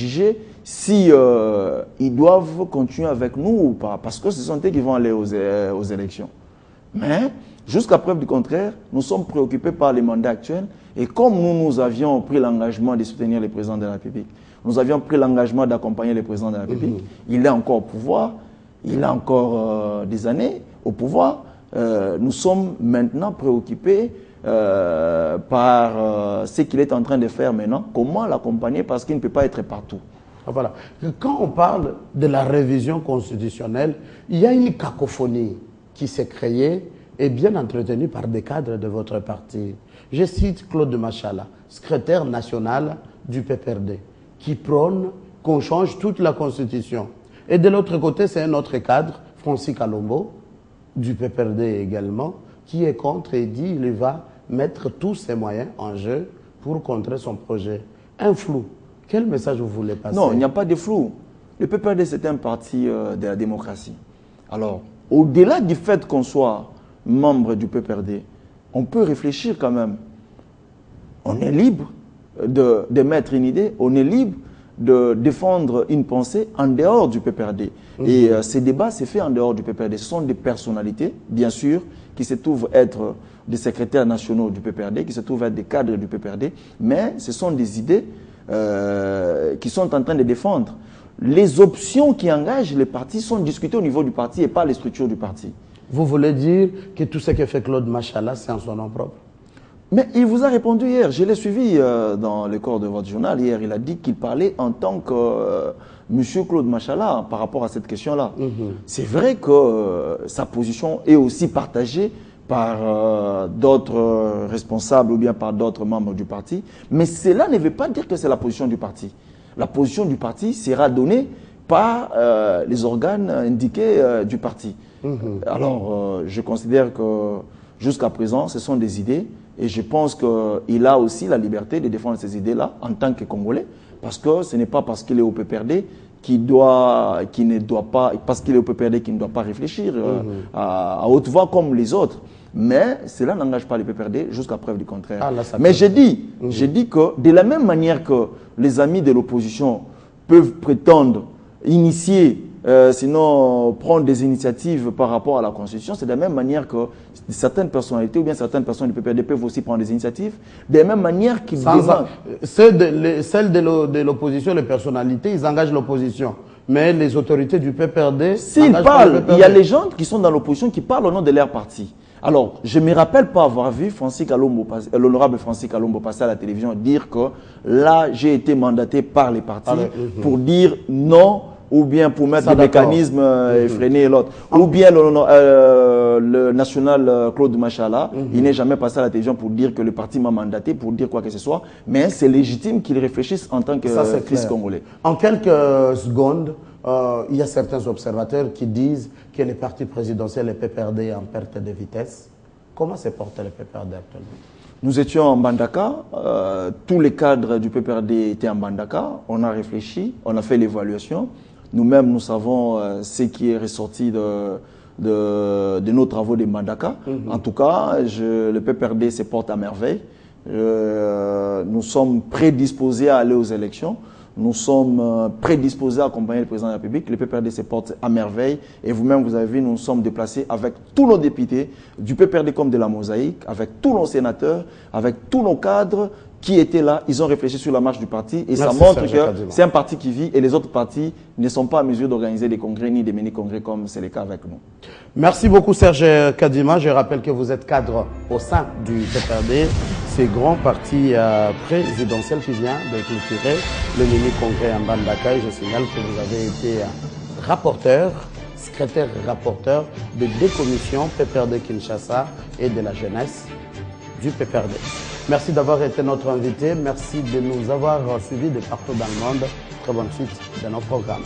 juger si ils doivent continuer avec nous ou pas, parce que ce sont eux qui vont aller aux élections. Mais, jusqu'à preuve du contraire, nous sommes préoccupés par les mandats actuels, et comme nous avions pris l'engagement de soutenir le président de la République, nous avions pris l'engagement d'accompagner le président de la République, il est encore au pouvoir, il a encore des années au pouvoir, nous sommes maintenant préoccupés par ce qu'il est en train de faire maintenant, comment l'accompagner, parce qu'il ne peut pas être partout. Voilà. Quand on parle de la révision constitutionnelle, il y a une cacophonie qui s'est créée et bien entretenue par des cadres de votre parti. Je cite Claude Machala, secrétaire national du PPRD, qui prône qu'on change toute la constitution. Et de l'autre côté, c'est un autre cadre, Francis Kalombo, du PPRD également, qui est contre et dit qu'il va mettre tous ses moyens en jeu pour contrer son projet. Un flou. Quel message vous voulez passer? Non, il n'y a pas de flou. Le PPRD, c'est un parti de la démocratie. Alors, au-delà du fait qu'on soit membre du PPRD, on peut réfléchir quand même. On est libre de mettre une idée, on est libre de défendre une pensée en dehors du PPRD. Et ces débats s'est fait en dehors du PPRD. Ce sont des personnalités, bien sûr, qui se trouvent être des secrétaires nationaux du PPRD, qui se trouvent être des cadres du PPRD, mais ce sont des idées qui sont en train de défendre. Les options qui engagent les partis sont discutées au niveau du parti et pas les structures du parti. Vous voulez dire que tout ce que fait Claude Machala, c'est en son nom propre? Mais il vous a répondu hier, je l'ai suivi dans le corps de votre journal hier, il a dit qu'il parlait en tant que M. Claude Machala par rapport à cette question-là. C'est vrai que sa position est aussi partagée par d'autres responsables ou bien par d'autres membres du parti, mais cela ne veut pas dire que c'est la position du parti. La position du parti sera donnée par les organes indiqués du parti. Alors, je considère que jusqu'à présent, ce sont des idées et je pense qu'il a aussi la liberté de défendre ces idées-là en tant que Congolais, parce que ce n'est pas parce qu'il est au PPRD qu'il ne doit pas réfléchir à haute voix comme les autres. Mais cela n'engage pas le PPRD jusqu'à preuve du contraire. Ah, là, mais j'ai dit que de la même manière que les amis de l'opposition peuvent prétendre initier, sinon prendre des initiatives par rapport à la Constitution, c'est de la même manière que certaines personnalités ou bien certaines personnes du PPRD peuvent aussi prendre des initiatives, de la même manière qu'ils demandent. Celles de l'opposition, les personnalités, ils engagent l'opposition. Mais les autorités du PPRD... S'ils parlent, il y a les gens qui sont dans l'opposition qui parlent au nom de leur parti. Alors, je ne me rappelle pas avoir vu l'honorable Francis Kalombo passer à la télévision dire que là, j'ai été mandaté par les partis pour dire non, ou bien pour mettre des mécanismes et freiner l'autre. Ou bien le national Claude Machala, il n'est jamais passé à la télévision pour dire que le parti m'a mandaté, pour dire quoi que ce soit, mais c'est légitime qu'il réfléchisse en tant que fils congolais. En quelques secondes, il y a certains observateurs qui disent que les partis présidentiels et PPRD est en perte de vitesse. Comment se porte le PPRD actuellement? Nous étions en Mbandaka, tous les cadres du PPRD étaient en Mbandaka, on a réfléchi, on a fait l'évaluation. Nous-mêmes, nous savons ce qui est ressorti de nos travaux de Mbandaka. En tout cas, le PPRD se porte à merveille. Nous sommes prédisposés à aller aux élections. Nous sommes prédisposés à accompagner le président de la République. Le PPRD se porte à merveille. Et vous-même, vous avez vu, nous nous sommes déplacés avec tous nos députés, du PPRD comme de la Mosaïque, avec tous nos sénateurs, avec tous nos cadres qui étaient là. Ils ont réfléchi sur la marche du parti. Et ça montre que c'est un parti qui vit et les autres partis ne sont pas en mesure d'organiser des congrès ni des mini-congrès comme c'est le cas avec nous. Merci beaucoup Serge Kadima. Je rappelle que vous êtes cadre au sein du PPRD. C'est grand parti présidentiel qui vient de clôturer le mini-congrès en Mbandaka. Et je signale que vous avez été rapporteur, secrétaire rapporteur de deux commissions, PPRD Kinshasa et de la jeunesse du PPRD. Merci d'avoir été notre invité. Merci de nous avoir suivis de partout dans le monde. Très bonne suite de nos programmes.